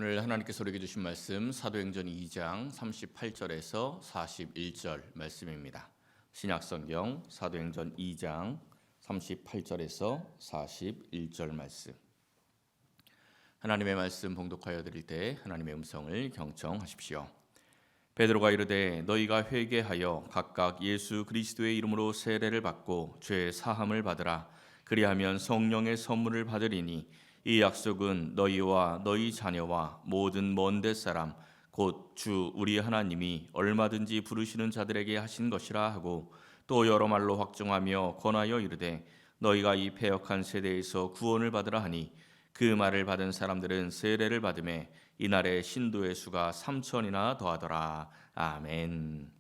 오늘 하나님께서 우리에게 주신 말씀 사도행전 2장 38절에서 41절 말씀입니다. 신약성경 사도행전 2장 38절에서 41절 말씀. 하나님의 말씀 봉독하여 드릴 때 하나님의 음성을 경청하십시오. 베드로가 이르되 너희가 회개하여 각각 예수 그리스도의 이름으로 세례를 받고 죄 사함을 받으라. 그리하면 성령의 선물을 받으리니 이 약속은 너희와 너희 자녀와 모든 먼 데 사람 곧 주 우리 하나님이 얼마든지 부르시는 자들에게 하신 것이라 하고 또 여러 말로 확정하며 권하여 이르되 너희가 이 패역한 세대에서 구원을 받으라 하니 그 말을 받은 사람들은 세례를 받음에 이날에 신도의 수가 3,000이나 더하더라. 아멘.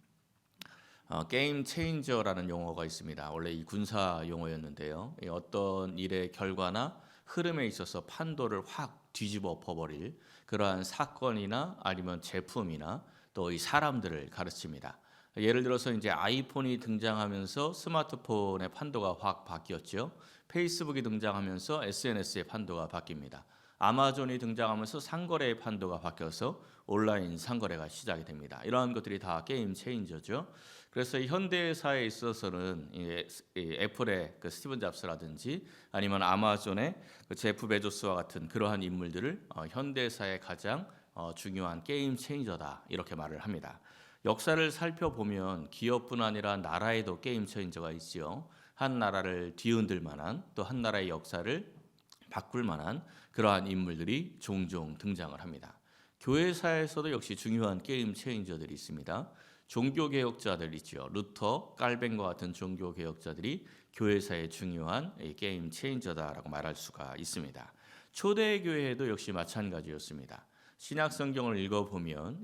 게임 체인저라는 용어가 있습니다. 원래 이 군사 용어였는데요. 어떤 일의 결과나 흐름에 있어서 판도를 확 뒤집어 엎어버릴 그러한 사건이나 아니면 제품이나 또 이 사람들을 가르칩니다. 예를 들어서 이제 아이폰이 등장하면서 스마트폰의 판도가 확 바뀌었죠. 페이스북이 등장하면서 SNS의 판도가 바뀝니다. 아마존이 등장하면서 상거래의 판도가 바뀌어서 온라인 상거래가 시작이 됩니다. 이러한 것들이 다 게임 체인저죠. 그래서 현대사에 있어서는 애플의 그 스티븐 잡스라든지 아니면 아마존의 그 제프 베조스와 같은 그러한 인물들을 현대사의 가장 중요한 게임 체인저다 이렇게 말을 합니다. 역사를 살펴보면 기업뿐 아니라 나라에도 게임 체인저가 있지요. 한 나라를 뒤흔들 만한 또 한 나라의 역사를 바꿀 만한 그러한 인물들이 종종 등장을 합니다. 교회사에서도 역시 중요한 게임 체인저들이 있습니다. 종교개혁자들 있죠. 루터, 깔뱅과 같은 종교개혁자들이 교회사의 중요한 게임 체인저다라고 말할 수가 있습니다. 초대교회도 역시 마찬가지였습니다. 신약성경을 읽어보면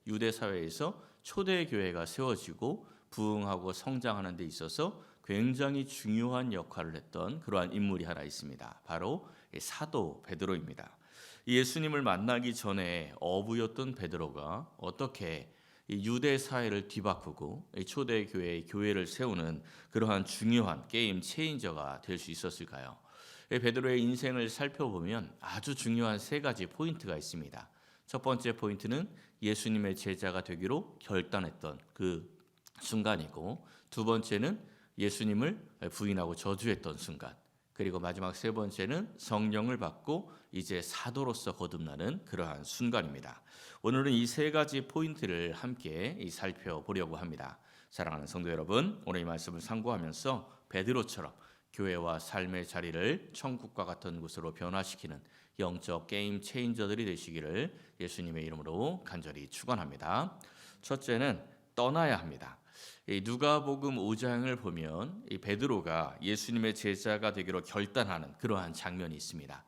유대사회에서 초대교회가 세워지고 부흥하고 성장하는 데 있어서 굉장히 중요한 역할을 했던 그러한 인물이 하나 있습니다. 바로 사도 베드로입니다. 예수님을 만나기 전에 어부였던 베드로가 어떻게 유대 사회를 뒤바꾸고 초대교회의 교회를 세우는 그러한 중요한 게임 체인저가 될 수 있었을까요? 베드로의 인생을 살펴보면 아주 중요한 세 가지 포인트가 있습니다. 첫 번째 포인트는 예수님의 제자가 되기로 결단했던 그 순간이고, 두 번째는 예수님을 부인하고 저주했던 순간, 그리고 마지막 세 번째는 성령을 받고 이제 사도로서 거듭나는 그러한 순간입니다. 오늘은 이 세 가지 포인트를 함께 살펴보려고 합니다. 사랑하는 성도 여러분, 오늘 이 말씀을 상고하면서 베드로처럼 교회와 삶의 자리를 천국과 같은 곳으로 변화시키는 영적 게임 체인저들이 되시기를 예수님의 이름으로 간절히 축원합니다. 첫째는 떠나야 합니다. 누가복음 5장을 보면 이 베드로가 예수님의 제자가 되기로 결단하는 그러한 장면이 있습니다.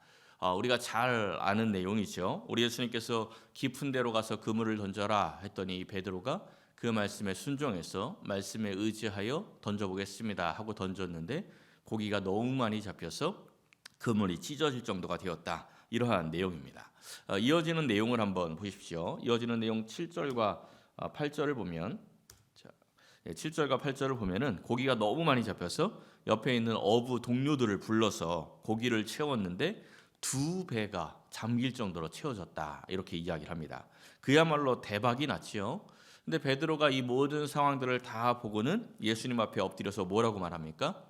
우리가 잘 아는 내용이죠. 우리 예수님께서 깊은 데로 가서 그물을 던져라 했더니 이 베드로가 그 말씀에 순종해서 말씀에 의지하여 던져보겠습니다 하고 던졌는데 고기가 너무 많이 잡혀서 그물이 찢어질 정도가 되었다. 이러한 내용입니다. 이어지는 내용을 한번 보십시오. 이어지는 내용 7절과 8절을 보면 7절과 8절을 보면은 고기가 너무 많이 잡혀서 옆에 있는 어부 동료들을 불러서 고기를 채웠는데 2배가 잠길 정도로 채워졌다. 이렇게 이야기를 합니다. 그야말로 대박이 났지요. 근데 베드로가 이 모든 상황들을 다 보고는 예수님 앞에 엎드려서 뭐라고 말합니까?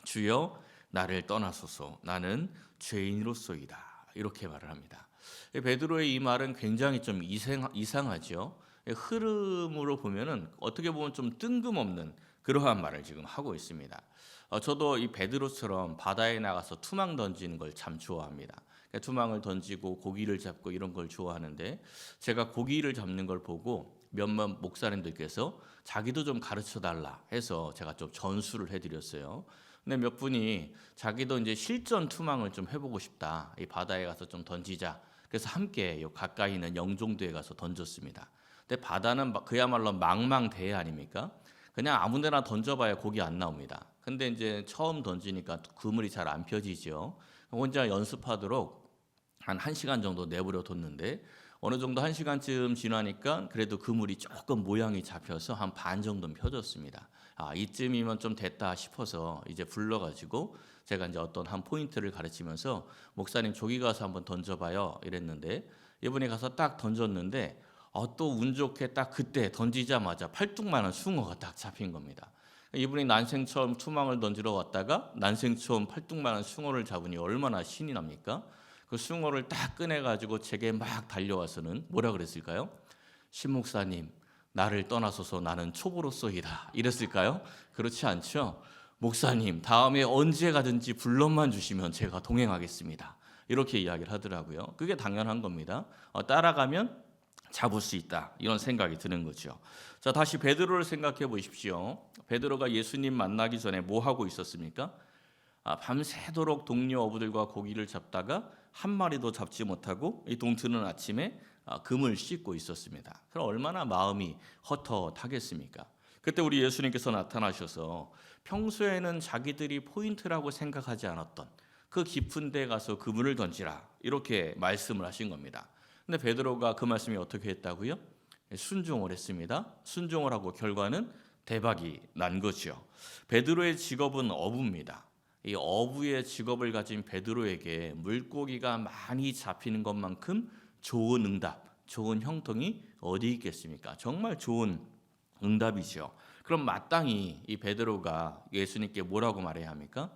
주여 나를 떠나소서 나는 죄인으로소이다. 이렇게 말을 합니다. 베드로의 이 말은 굉장히 좀 이상하죠. 흐름으로 보면은 어떻게 보면 좀 뜬금없는 그러한 말을 지금 하고 있습니다. 저도 이 베드로처럼 바다에 나가서 투망 던지는 걸 참 좋아합니다. 투망을 던지고 고기를 잡고 이런 걸 좋아하는데 제가 고기를 잡는 걸 보고 몇몇 목사님들께서 자기도 좀 가르쳐 달라 해서 제가 좀 전수를 해드렸어요. 근데 몇 분이 자기도 이제 실전 투망을 좀 해보고 싶다. 이 바다에 가서 좀 던지자. 그래서 함께 가까이 있는 영종도에 가서 던졌습니다. 근데 바다는 그야말로 망망대해 아닙니까? 그냥 아무데나 던져봐야 고기 안 나옵니다. 근데 이제 처음 던지니까 그물이 잘 안 펴지죠. 혼자 연습하도록 한 1시간 정도 내버려 뒀는데 어느 정도 1시간쯤 지나니까 그래도 그물이 조금 모양이 잡혀서 한 반 정도는 펴졌습니다. 이쯤이면 좀 됐다 싶어서 이제 불러가지고 제가 이제 어떤 한 포인트를 가르치면서 목사님 저기 가서 한번 던져봐요 이랬는데 이분이 가서 딱 던졌는데 또 운 좋게 딱 그때 던지자마자 팔뚝만한 숭어가 딱 잡힌 겁니다. 이분이 난생 처음 투망을 던지러 왔다가 난생 처음 팔뚝만한 숭어를 잡으니 얼마나 신이 납니까? 그 숭어를 딱 꺼내가지고 제게 막 달려와서는 뭐라 그랬을까요? 신목사님 나를 떠나소서 나는 초보로서이다 이랬을까요? 그렇지 않죠. 목사님 다음에 언제 가든지 불러만 주시면 제가 동행하겠습니다. 이렇게 이야기를 하더라고요. 그게 당연한 겁니다. 따라가면 잡을 수 있다 이런 생각이 드는 거죠. 자, 다시 베드로를 생각해 보십시오. 베드로가 예수님 만나기 전에 뭐 하고 있었습니까? 밤새도록 동료 어부들과 고기를 잡다가 한 마리도 잡지 못하고 이 동트는 아침에 금을 씻고 있었습니다. 그럼 얼마나 마음이 헛헛하겠습니까? 그때 우리 예수님께서 나타나셔서 평소에는 자기들이 포인트라고 생각하지 않았던 그 깊은 데 가서 그물을 던지라 이렇게 말씀을 하신 겁니다. 근데 베드로가 그 말씀이 어떻게 했다고요? 순종을 했습니다. 순종을 하고 결과는 대박이 난 거죠. 베드로의 직업은 어부입니다. 이 어부의 직업을 가진 베드로에게 물고기가 많이 잡히는 것만큼 좋은 응답, 좋은 형통이 어디 있겠습니까? 정말 좋은 응답이죠. 그럼 마땅히 이 베드로가 예수님께 뭐라고 말해야 합니까?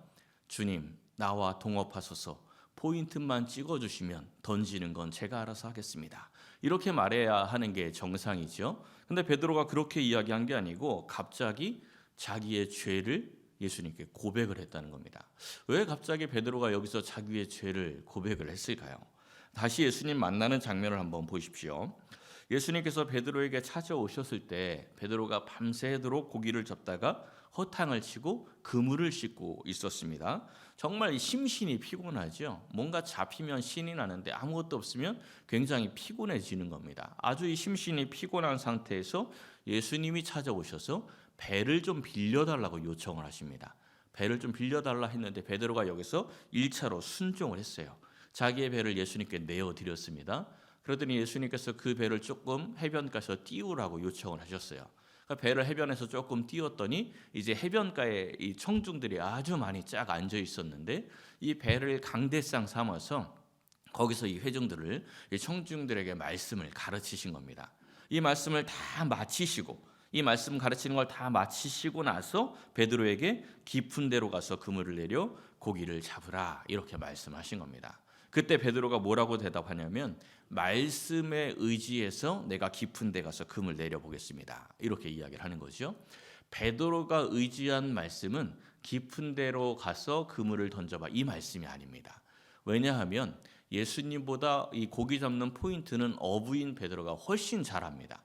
주님, 나와 동업하소서. 포인트만 찍어주시면 던지는 건 제가 알아서 하겠습니다. 이렇게 말해야 하는 게 정상이죠. 근데 베드로가 그렇게 이야기한 게 아니고 갑자기 자기의 죄를 예수님께 고백을 했다는 겁니다. 왜 갑자기 베드로가 여기서 자기의 죄를 고백을 했을까요? 다시 예수님 만나는 장면을 한번 보십시오. 예수님께서 베드로에게 찾아오셨을 때 베드로가 밤새도록 고기를 잡다가 허탕을 치고 그물을 씻고 있었습니다. 정말 심신이 피곤하죠. 뭔가 잡히면 신이 나는데 아무것도 없으면 굉장히 피곤해지는 겁니다. 아주 이 심신이 피곤한 상태에서 예수님이 찾아오셔서 배를 좀 빌려달라고 요청을 하십니다. 배를 좀 빌려달라 했는데 베드로가 여기서 1차로 순종을 했어요. 자기의 배를 예수님께 내어드렸습니다. 그러더니 예수님께서 그 배를 조금 해변가에서 띄우라고 요청을 하셨어요. 그러니까 배를 해변에서 조금 띄웠더니 이제 해변가에 이 청중들이 아주 많이 쫙 앉아 있었는데 이 배를 강대상 삼아서 거기서 이 회중들을 이 청중들에게 말씀을 가르치신 겁니다. 이 말씀을 다 마치시고 이 말씀 가르치는 걸 다 마치시고 나서 베드로에게 깊은 데로 가서 그물을 내려 고기를 잡으라 이렇게 말씀하신 겁니다. 그때 베드로가 뭐라고 대답하냐면 말씀에 의지해서 내가 깊은 데 가서 금을 내려보겠습니다. 이렇게 이야기를 하는 거죠. 베드로가 의지한 말씀은 깊은 데로 가서 그물을 던져봐 이 말씀이 아닙니다. 왜냐하면 예수님보다 이 고기 잡는 포인트는 어부인 베드로가 훨씬 잘합니다.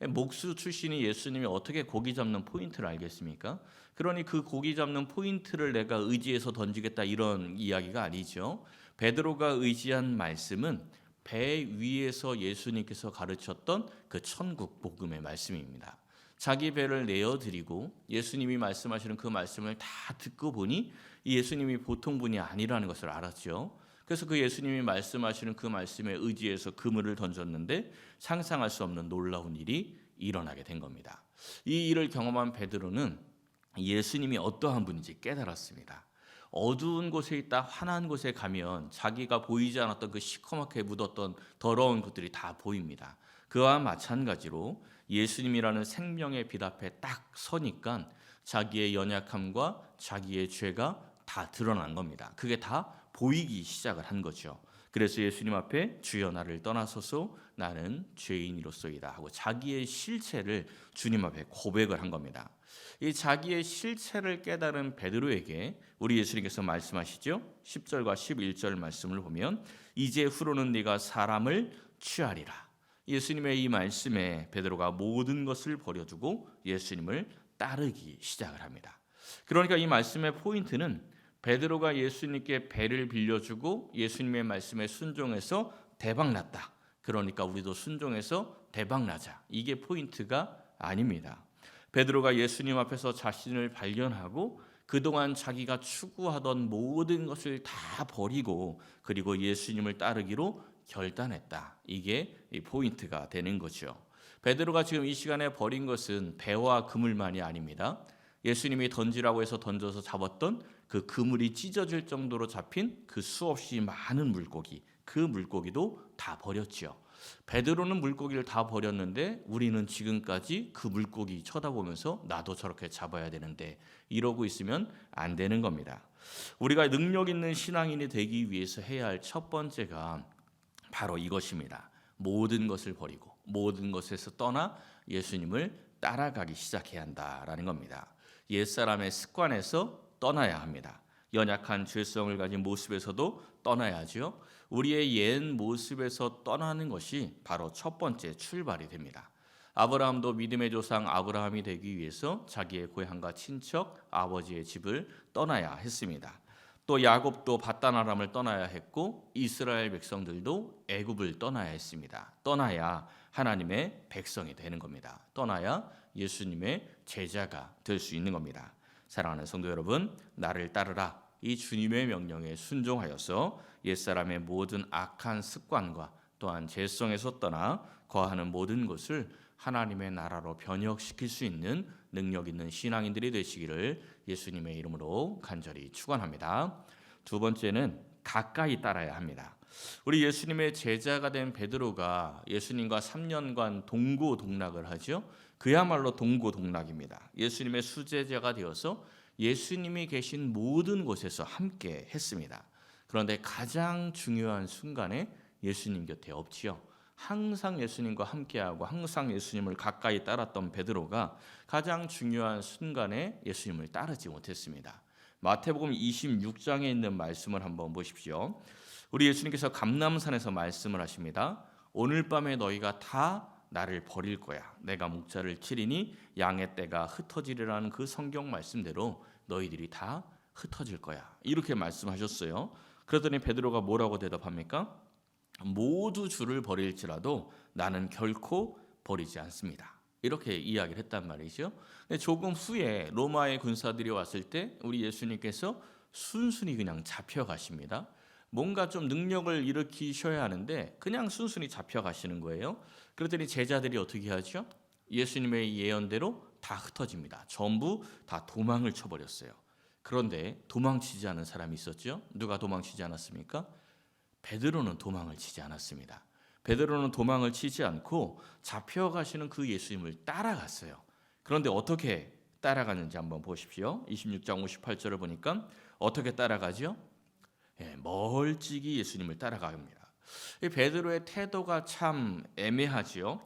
목수 출신이 예수님이 어떻게 고기 잡는 포인트를 알겠습니까? 그러니 그 고기 잡는 포인트를 내가 의지해서 던지겠다 이런 이야기가 아니죠. 베드로가 의지한 말씀은 배 위에서 예수님께서 가르쳤던 그 천국 복음의 말씀입니다. 자기 배를 내어드리고 예수님이 말씀하시는 그 말씀을 다 듣고 보니 이 예수님이 보통 분이 아니라는 것을 알았죠. 그래서 그 예수님이 말씀하시는 그 말씀에 의지해서 그물을 던졌는데 상상할 수 없는 놀라운 일이 일어나게 된 겁니다. 이 일을 경험한 베드로는 예수님이 어떠한 분인지 깨달았습니다. 어두운 곳에 있다 환한 곳에 가면 자기가 보이지 않았던 그 시커멓게 묻었던 더러운 것들이 다 보입니다. 그와 마찬가지로 예수님이라는 생명의 빛 앞에 딱 서니까 자기의 연약함과 자기의 죄가 다 드러난 겁니다. 그게 다 보이기 시작을 한 거죠. 그래서 예수님 앞에 주여 나를 떠나소서 나는 죄인이로소이다 하고 자기의 실체를 주님 앞에 고백을 한 겁니다. 이 자기의 실체를 깨달은 베드로에게 우리 예수님께서 말씀하시죠. 10절과 11절 말씀을 보면 이제 후로는 네가 사람을 취하리라. 예수님의 이 말씀에 베드로가 모든 것을 버려두고 예수님을 따르기 시작을 합니다. 그러니까 이 말씀의 포인트는 베드로가 예수님께 배를 빌려주고 예수님의 말씀에 순종해서 대박났다. 그러니까 우리도 순종해서 대박나자. 이게 포인트가 아닙니다. 베드로가 예수님 앞에서 자신을 발견하고 그동안 자기가 추구하던 모든 것을 다 버리고 그리고 예수님을 따르기로 결단했다. 이게 이 포인트가 되는 거죠. 베드로가 지금 이 시간에 버린 것은 배와 그물만이 아닙니다. 예수님이 던지라고 해서 던져서 잡았던 그 그물이 찢어질 정도로 잡힌 그 수없이 많은 물고기, 그 물고기도 다 버렸지요. 베드로는 물고기를 다 버렸는데 우리는 지금까지 그 물고기 쳐다보면서 나도 저렇게 잡아야 되는데 이러고 있으면 안 되는 겁니다. 우리가 능력 있는 신앙인이 되기 위해서 해야 할 첫 번째가 바로 이것입니다. 모든 것을 버리고 모든 것에서 떠나 예수님을 따라가기 시작해야 한다라는 겁니다. 옛사람의 습관에서 떠나야 합니다. 연약한 죄성을 가진 모습에서도 떠나야죠. 우리의 옛 모습에서 떠나는 것이 바로 첫 번째 출발이 됩니다. 아브라함도 믿음의 조상 아브라함이 되기 위해서 자기의 고향과 친척, 아버지의 집을 떠나야 했습니다. 또 야곱도 밧단아람을 떠나야 했고 이스라엘 백성들도 애굽을 떠나야 했습니다. 떠나야 하나님의 백성이 되는 겁니다. 떠나야 예수님의 제자가 될 수 있는 겁니다. 사랑하는 성도 여러분, 나를 따르라. 이 주님의 명령에 순종하여서 옛사람의 모든 악한 습관과 또한 죄성에서 떠나 거하는 모든 것을 하나님의 나라로 변혁시킬 수 있는 능력 있는 신앙인들이 되시기를 예수님의 이름으로 간절히 축원합니다. 두 번째는 가까이 따라야 합니다. 우리 예수님의 제자가 된 베드로가 예수님과 3년간 동고동락을 하죠. 그야말로 동고동락입니다. 예수님의 수제자가 되어서 예수님이 계신 모든 곳에서 함께 했습니다. 그런데 가장 중요한 순간에 예수님 곁에 없지요. 항상 예수님과 함께하고 항상 예수님을 가까이 따랐던 베드로가 가장 중요한 순간에 예수님을 따르지 못했습니다. 마태복음 26장에 있는 말씀을 한번 보십시오. 우리 예수님께서 감람산에서 말씀을 하십니다. 오늘 밤에 너희가 다 나를 버릴 거야. 내가 목자를 치리니 양의 떼가 흩어지리라는 그 성경 말씀대로 너희들이 다 흩어질 거야. 이렇게 말씀하셨어요. 그러더니 베드로가 뭐라고 대답합니까? 모두 주를 버릴지라도 나는 결코 버리지 않습니다. 이렇게 이야기를 했단 말이죠. 근데 조금 후에 로마의 군사들이 왔을 때 우리 예수님께서 순순히 그냥 잡혀가십니다. 뭔가 좀 능력을 일으키셔야 하는데 그냥 순순히 잡혀가시는 거예요. 그러더니 제자들이 어떻게 하죠? 예수님의 예언대로 다 흩어집니다. 전부 다 도망을 쳐버렸어요. 그런데 도망치지 않은 사람이 있었죠. 누가 도망치지 않았습니까? 베드로는 도망을 치지 않았습니다. 베드로는 도망을 치지 않고 잡혀가시는 그 예수님을 따라갔어요. 그런데 어떻게 따라갔는지 한번 보십시오. 26장 58절을 보니까 어떻게 따라가죠? 멀찍이 예수님을 따라갑니다. 이 베드로의 태도가 참 애매하지요.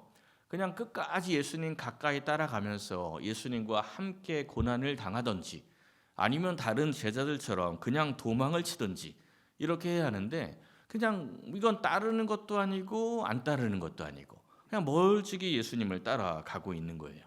그냥 끝까지 예수님 가까이 따라가면서 예수님과 함께 고난을 당하든지 아니면 다른 제자들처럼 그냥 도망을 치든지 이렇게 해야 하는데 그냥 이건 따르는 것도 아니고 안 따르는 것도 아니고 그냥 멀찍이 예수님을 따라가고 있는 거예요.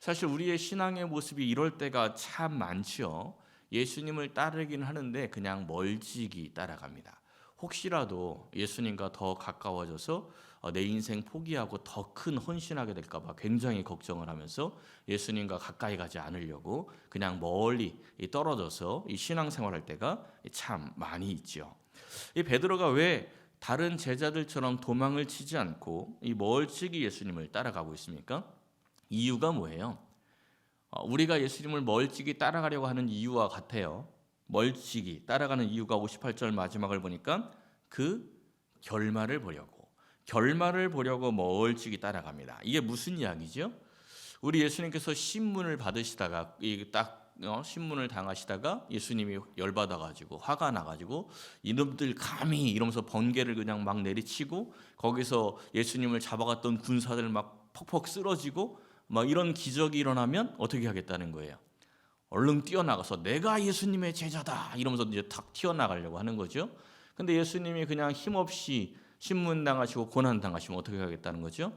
사실 우리의 신앙의 모습이 이럴 때가 참 많죠. 예수님을 따르긴 하는데 그냥 멀찍이 따라갑니다. 혹시라도 예수님과 더 가까워져서 내 인생 포기하고 더 큰 헌신하게 될까 봐 굉장히 걱정을 하면서 예수님과 가까이 가지 않으려고 그냥 멀리 떨어져서 이 신앙생활할 때가 참 많이 있죠. 이 베드로가 왜 다른 제자들처럼 도망을 치지 않고 이 멀찍이 예수님을 따라가고 있습니까? 이유가 뭐예요? 우리가 예수님을 멀찍이 따라가려고 하는 이유와 같아요. 멀찍이 따라가는 이유가 58절 마지막을 보니까 그 결말을 보려고 멀찍이 따라갑니다. 이게 무슨 이야기죠? 우리 예수님께서 신문을 받으시다가 신문을 당하시다가 예수님이 열받아가지고 화가 나가지고 이놈들 감히 이러면서 번개를 그냥 막 내리치고 거기서 예수님을 잡아갔던 군사들 막 퍽퍽 쓰러지고 막 이런 기적이 일어나면 어떻게 하겠다는 거예요? 얼른 뛰어나가서 내가 예수님의 제자다 이러면서 이제 탁 튀어나가려고 하는 거죠. 근데 예수님이 그냥 힘없이 신문 당하시고 고난 당하시면 어떻게 하겠다는 거죠?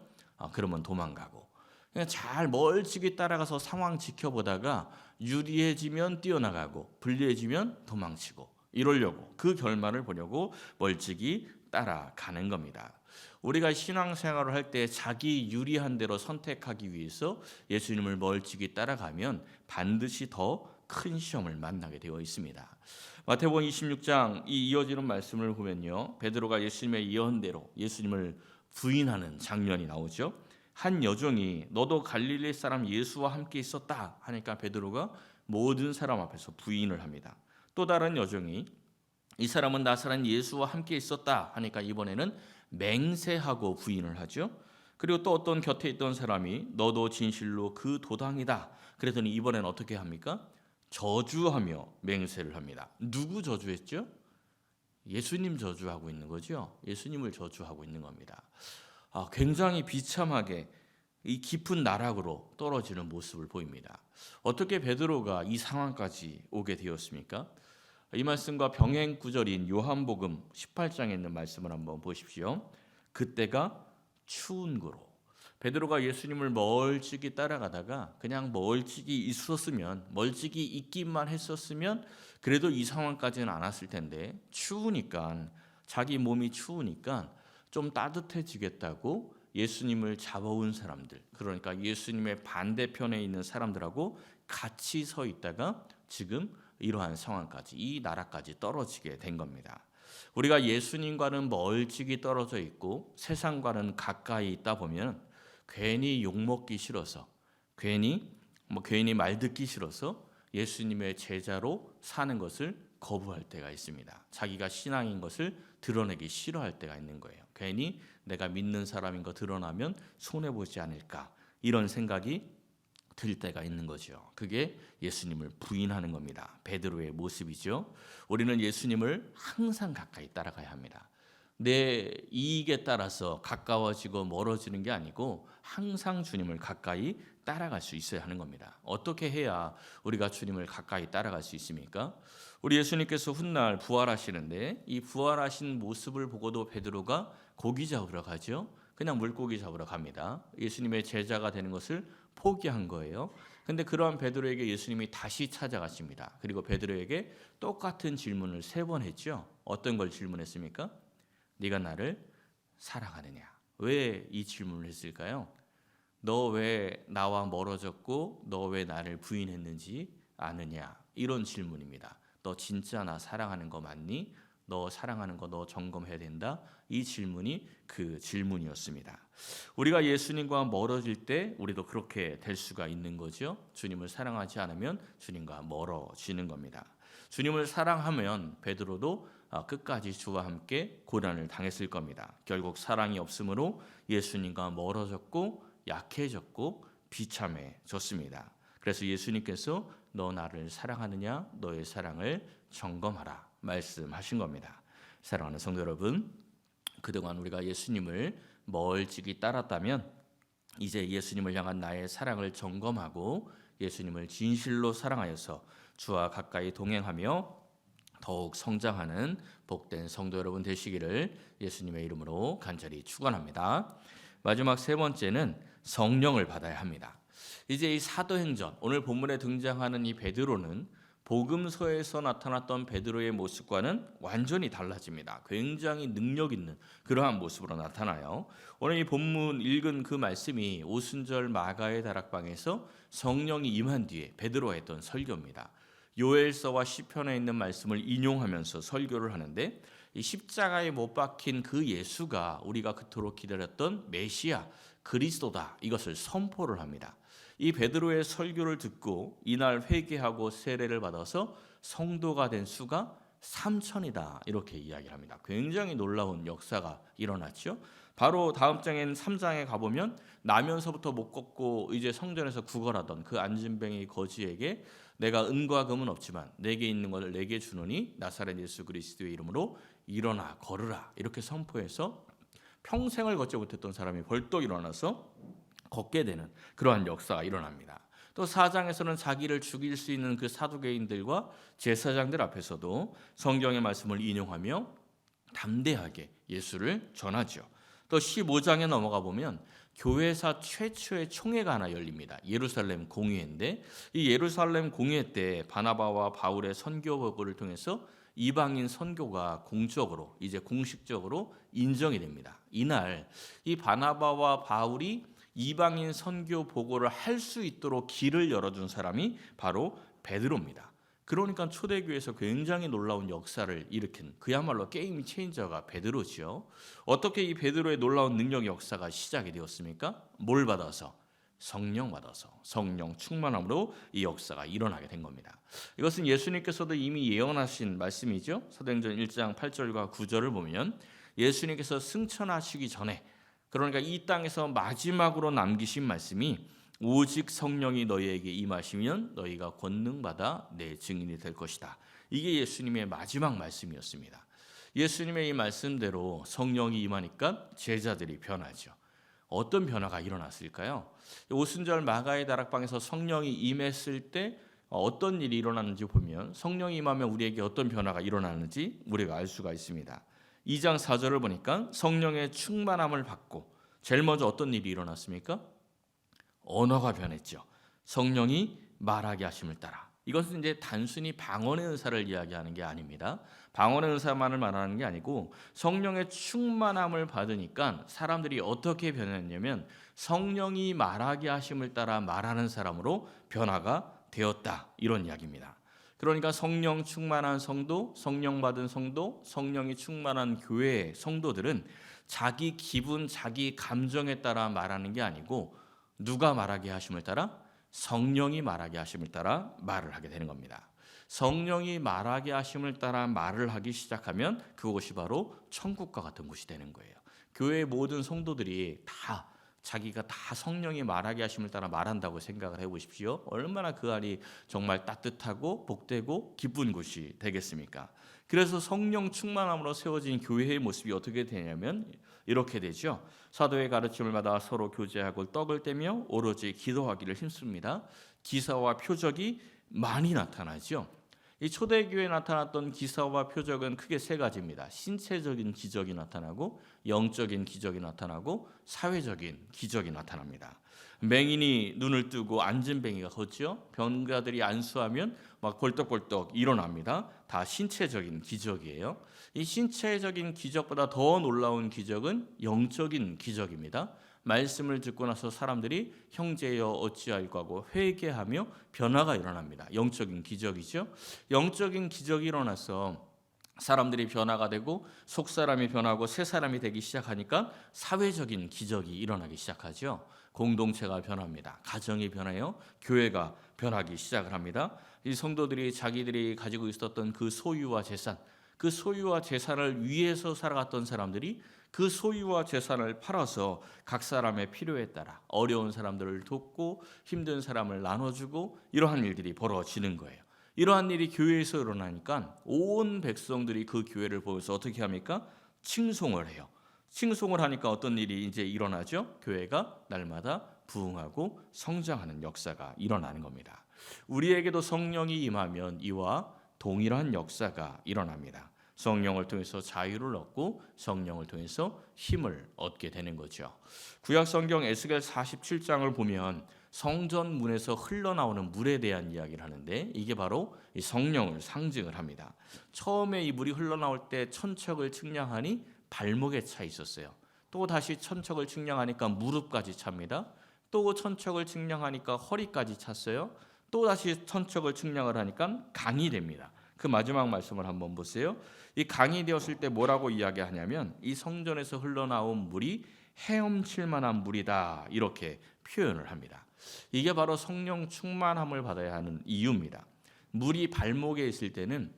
그러면 도망가고 그냥 잘 멀찍이 따라가서 상황 지켜보다가 유리해지면 뛰어나가고 불리해지면 도망치고 이러려고 그 결말을 보려고 멀찍이 따라가는 겁니다. 우리가 신앙생활을 할 때 자기 유리한 대로 선택하기 위해서 예수님을 멀찍이 따라가면 반드시 더 큰 시험을 만나게 되어 있습니다. 마태복음 26장 이 이어지는 말씀을 보면요, 베드로가 예수님의 예언대로 예수님을 부인하는 장면이 나오죠. 한 여종이 너도 갈릴리 사람 예수와 함께 있었다 하니까 베드로가 모든 사람 앞에서 부인을 합니다. 또 다른 여종이 이 사람은 나사렛 예수와 함께 있었다 하니까 이번에는 맹세하고 부인을 하죠. 그리고 또 어떤 곁에 있던 사람이 너도 진실로 그 도당이다 그랬더니 이번에는 어떻게 합니까? 저주하며 맹세를 합니다. 누구 저주했죠? 예수님 저주하고 있는 거죠. 예수님을 저주하고 있는 겁니다. 굉장히 비참하게 이 깊은 나락으로 떨어지는 모습을 보입니다. 어떻게 베드로가 이 상황까지 오게 되었습니까? 이 말씀과 병행 구절인 요한복음 18장에 있는 말씀을 한번 보십시오. 그때가 추운 고로. 베드로가 예수님을 멀찍이 따라가다가 그냥 멀찍이 있었으면, 멀찍이 있기만 했었으면 그래도 이 상황까지는 안 왔을 텐데, 추우니까, 자기 몸이 추우니까 좀 따뜻해지겠다고 예수님을 잡아온 사람들, 그러니까 예수님의 반대편에 있는 사람들하고 같이 서 있다가 지금 이러한 상황까지, 이 나라까지 떨어지게 된 겁니다. 우리가 예수님과는 멀찍이 떨어져 있고 세상과는 가까이 있다 보면 괜히 욕먹기 싫어서, 괜히 말 듣기 싫어서 예수님의 제자로 사는 것을 거부할 때가 있습니다. 자기가 신앙인 것을 드러내기 싫어할 때가 있는 거예요. 괜히 내가 믿는 사람인 거 드러나면 손해보지 않을까, 이런 생각이 들 때가 있는 거죠. 그게 예수님을 부인하는 겁니다. 베드로의 모습이죠. 우리는 예수님을 항상 가까이 따라가야 합니다. 내 이익에 따라서 가까워지고 멀어지는 게 아니고 항상 주님을 가까이 따라갈 수 있어야 하는 겁니다. 어떻게 해야 우리가 주님을 가까이 따라갈 수 있습니까? 우리 예수님께서 훗날 부활하시는데 이 부활하신 모습을 보고도 베드로가 고기 잡으러 가죠. 그냥 물고기 잡으러 갑니다. 예수님의 제자가 되는 것을 포기한 거예요. 근데 그러한 베드로에게 예수님이 다시 찾아가십니다. 그리고 베드로에게 똑같은 질문을 3번 했죠. 어떤 걸 질문했습니까? 네가 나를 사랑하느냐? 왜 이 질문을 했을까요? 너 왜 나와 멀어졌고 너 왜 나를 부인했는지 아느냐? 이런 질문입니다. 너 진짜 나 사랑하는 거 맞니? 너 사랑하는 거 너 점검해야 된다. 이 질문이 그 질문이었습니다. 우리가 예수님과 멀어질 때 우리도 그렇게 될 수가 있는 거죠. 주님을 사랑하지 않으면 주님과 멀어지는 겁니다. 주님을 사랑하면 베드로도 끝까지 주와 함께 고난을 당했을 겁니다. 결국 사랑이 없으므로 예수님과 멀어졌고 약해졌고 비참해졌습니다. 그래서 예수님께서 너 나를 사랑하느냐? 너의 사랑을 점검하라 말씀하신 겁니다. 사랑하는 성도 여러분, 그동안 우리가 예수님을 멀찍이 따랐다면 이제 예수님을 향한 나의 사랑을 점검하고 예수님을 진실로 사랑하여서 주와 가까이 동행하며 더욱 성장하는 복된 성도 여러분 되시기를 예수님의 이름으로 간절히 축원합니다. 마지막 3번째는 성령을 받아야 합니다. 이제 이 사도행전, 오늘 본문에 등장하는 이 베드로는 복음서에서 나타났던 베드로의 모습과는 완전히 달라집니다. 굉장히 능력 있는 그러한 모습으로 나타나요. 오늘 이 본문 읽은 그 말씀이 오순절 마가의 다락방에서 성령이 임한 뒤에 베드로가 했던 설교입니다. 요엘서와 시편에 있는 말씀을 인용하면서 설교를 하는데 이 십자가에 못 박힌 그 예수가 우리가 그토록 기다렸던 메시아 그리스도다, 이것을 선포를 합니다. 이 베드로의 설교를 듣고 이날 회개하고 세례를 받아서 성도가 된 수가 3,000이다 이렇게 이야기를 합니다. 굉장히 놀라운 역사가 일어났죠. 바로 다음 장인 3장에 가보면 나면서부터 못 걷고 이제 성전에서 구걸하던 그 안진뱅이 거지에게 내가 은과 금은 없지만 내게 있는 것을 내게 주노니 나사렛 예수 그리스도의 이름으로 일어나 걸으라 이렇게 선포해서 평생을 걷지 못했던 사람이 벌떡 일어나서 걷게 되는 그러한 역사가 일어납니다. 또 4장에서는 자기를 죽일 수 있는 그 사두개인들과 제사장들 앞에서도 성경의 말씀을 인용하며 담대하게 예수를 전하죠. 또 15장에 넘어가 보면 교회사 최초의 총회가 하나 열립니다. 예루살렘 공회인데 이 예루살렘 공회 때 바나바와 바울의 선교 보고를 통해서 이방인 선교가 공적으로 이제 공식적으로 인정이 됩니다. 이날 이 바나바와 바울이 이방인 선교 보고를 할 수 있도록 길을 열어준 사람이 바로 베드로입니다. 그러니까 초대교회에서 굉장히 놀라운 역사를 일으킨 그야말로 게임 체인저가 베드로지요. 어떻게 이 베드로의 놀라운 능력 역사가 시작이 되었습니까? 뭘 받아서? 성령 받아서, 성령 충만함으로 이 역사가 일어나게 된 겁니다. 이것은 예수님께서도 이미 예언하신 말씀이죠. 사도행전 1장 8절과 9절을 보면 예수님께서 승천하시기 전에, 그러니까 이 땅에서 마지막으로 남기신 말씀이 오직 성령이 너희에게 임하시면 너희가 권능받아 내 증인이 될 것이다. 이게 예수님의 마지막 말씀이었습니다. 예수님의 이 말씀대로 성령이 임하니까 제자들이 변하죠. 어떤 변화가 일어났을까요? 오순절 마가의 다락방에서 성령이 임했을 때 어떤 일이 일어났는지 보면 성령이 임하면 우리에게 어떤 변화가 일어나는지 우리가 알 수가 있습니다. 2장 4절을 보니까 성령의 충만함을 받고 제일 먼저 어떤 일이 일어났습니까? 언어가 변했죠. 성령이 말하게 하심을 따라. 이것은 이제 단순히 방언의 은사를 이야기하는 게 아닙니다. 방언의 은사만을 말하는 게 아니고 성령의 충만함을 받으니까 사람들이 어떻게 변했냐면 성령이 말하게 하심을 따라 말하는 사람으로 변화가 되었다. 이런 이야기입니다. 그러니까 성령 충만한 성도, 성령 받은 성도, 성령이 충만한 교회의 성도들은 자기 기분, 자기 감정에 따라 말하는 게 아니고 누가 말하게 하심을 따라? 성령이 말하게 하심을 따라 말을 하게 되는 겁니다. 성령이 말하게 하심을 따라 말을 하기 시작하면 그곳이 바로 천국과 같은 곳이 되는 거예요. 교회의 모든 성도들이 다 자기가 다 성령이 말하게 하심을 따라 말한다고 생각을 해보십시오. 얼마나 그 안이 정말 따뜻하고 복되고 기쁜 곳이 되겠습니까? 그래서 성령 충만함으로 세워진 교회의 모습이 어떻게 되냐면 이렇게 되죠. 사도의 가르침을 받아 서로 교제하고 떡을 떼며 오로지 기도하기를 힘씁니다. 기사와 표적이 많이 나타나죠. 이 초대교회에 나타났던 기사와 표적은 크게 세 가지입니다. 신체적인 기적이 나타나고 영적인 기적이 나타나고 사회적인 기적이 나타납니다. 맹인이 눈을 뜨고 앉은 뱅이가 걷죠. 병자들이 안수하면 막 벌떡벌떡 일어납니다. 다 신체적인 기적이에요. 이 신체적인 기적보다 더 놀라운 기적은 영적인 기적입니다. 말씀을 듣고 나서 사람들이 형제여 어찌할까 하고 회개하며 변화가 일어납니다. 영적인 기적이죠. 영적인 기적이 일어나서 사람들이 변화가 되고 속사람이 변하고 새사람이 되기 시작하니까 사회적인 기적이 일어나기 시작하죠. 공동체가 변합니다. 가정이 변해요. 교회가 변하기 시작을 합니다. 이 성도들이 자기들이 가지고 있었던 그 소유와 재산, 그 소유와 재산을 위해서 살아갔던 사람들이 그 소유와 재산을 팔아서 각 사람의 필요에 따라 어려운 사람들을 돕고 힘든 사람을 나눠주고 이러한 일들이 벌어지는 거예요. 이러한 일이 교회에서 일어나니까 온 백성들이 그 교회를 보면서 어떻게 합니까? 칭송을 해요. 칭송을 하니까 어떤 일이 이제 일어나죠? 교회가 날마다 부흥하고 성장하는 역사가 일어나는 겁니다. 우리에게도 성령이 임하면 이와 동일한 역사가 일어납니다. 성령을 통해서 자유를 얻고 성령을 통해서 힘을 얻게 되는 거죠. 구약 성경 에스겔 47장을 보면 성전 문에서 흘러나오는 물에 대한 이야기를 하는데 이게 바로 이 성령을 상징을 합니다. 처음에 이 물이 흘러나올 때 천척을 측량하니 발목에 차 있었어요. 또 다시 천척을 측량하니까 무릎까지 찹니다. 또 천척을 측량하니까 허리까지 찼어요. 또 다시 천척을 측량을 하니까 강이 됩니다. 그 마지막 말씀을 한번 보세요. 이 강이 되었을 때 뭐라고 이야기하냐면 이 성전에서 흘러나온 물이 헤엄칠 만한 물이다 이렇게 표현을 합니다. 이게 바로 성령 충만함을 받아야 하는 이유입니다. 물이 발목에 있을 때는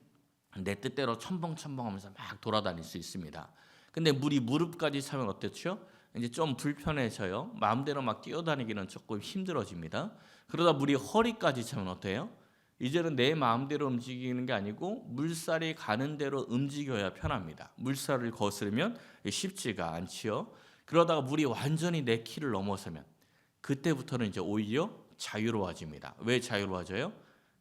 내 뜻대로 첨벙첨벙하면서 막 돌아다닐 수 있습니다. 근데 물이 무릎까지 차면 어떻죠? 이제 좀 불편해져요. 마음대로 막 뛰어다니기는 조금 힘들어집니다. 그러다 물이 허리까지 차면 어때요? 이제는 내 마음대로 움직이는 게 아니고 물살이 가는 대로 움직여야 편합니다. 물살을 거스르면 쉽지가 않지요. 그러다가 물이 완전히 내 키를 넘어서면 그때부터는 이제 오히려 자유로워집니다. 왜 자유로워져요?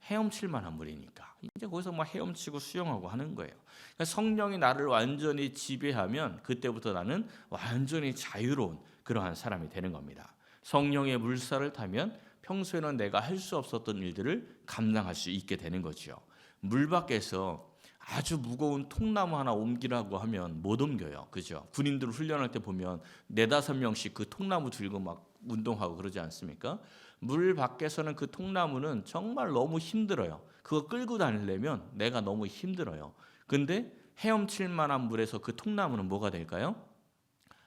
헤엄칠 만한 물이니까. 이제 거기서 막 헤엄치고 수영하고 하는 거예요. 그러니까 성령이 나를 완전히 지배하면 그때부터 나는 완전히 자유로운 그러한 사람이 되는 겁니다. 성령의 물살을 타면 평소에는 내가 할 수 없었던 일들을 감당할 수 있게 되는 거죠. 물 밖에서 아주 무거운 통나무 하나 옮기라고 하면 못 옮겨요. 그죠? 군인들 훈련할 때 보면 4-5명씩 그 통나무 들고 막 운동하고 그러지 않습니까? 물 밖에서는 그 통나무는 정말 너무 힘들어요. 그거 끌고 다니려면 내가 너무 힘들어요. 근데 헤엄칠 만한 물에서 그 통나무는 뭐가 될까요?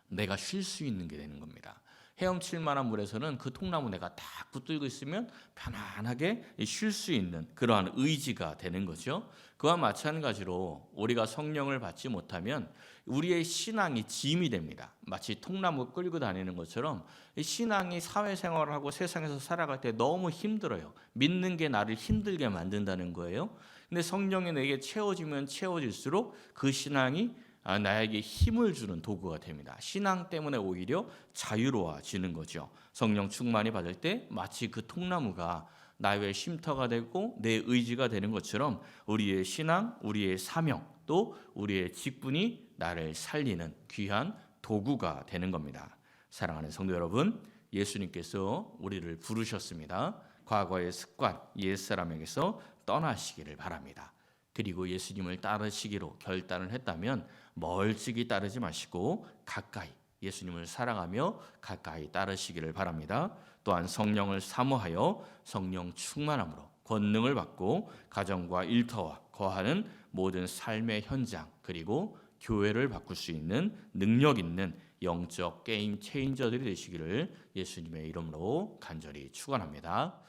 내가 쉴 수 있는 게 되는 겁니다. 헤엄칠 만한 물에서는 그 통나무 내가 딱 붙들고 있으면 편안하게 쉴 수 있는 그러한 의지가 되는 거죠. 그와 마찬가지로 우리가 성령을 받지 못하면 우리의 신앙이 짐이 됩니다. 마치 통나무 끌고 다니는 것처럼 신앙이 사회생활을 하고 세상에서 살아갈 때 너무 힘들어요. 믿는 게 나를 힘들게 만든다는 거예요. 근데 성령이 내게 채워지면 채워질수록 그 신앙이 나에게 힘을 주는 도구가 됩니다. 신앙 때문에 오히려 자유로워지는 거죠. 성령 충만이 받을 때 마치 그 통나무가 나의 쉼터가 되고 내 의지가 되는 것처럼 우리의 신앙, 우리의 사명, 또 우리의 직분이 나를 살리는 귀한 도구가 되는 겁니다. 사랑하는 성도 여러분, 예수님께서 우리를 부르셨습니다. 과거의 습관, 옛사람에게서 떠나시기를 바랍니다. 그리고 예수님을 따르시기로 결단을 했다면 멀찍이 따르지 마시고 가까이 예수님을 사랑하며 가까이 따르시기를 바랍니다. 또한 성령을 사모하여 성령 충만함으로 권능을 받고 가정과 일터와 거하는 모든 삶의 현장 그리고 교회를 바꿀 수 있는 능력 있는 영적 게임 체인저들이 되시기를 예수님의 이름으로 간절히 축원합니다.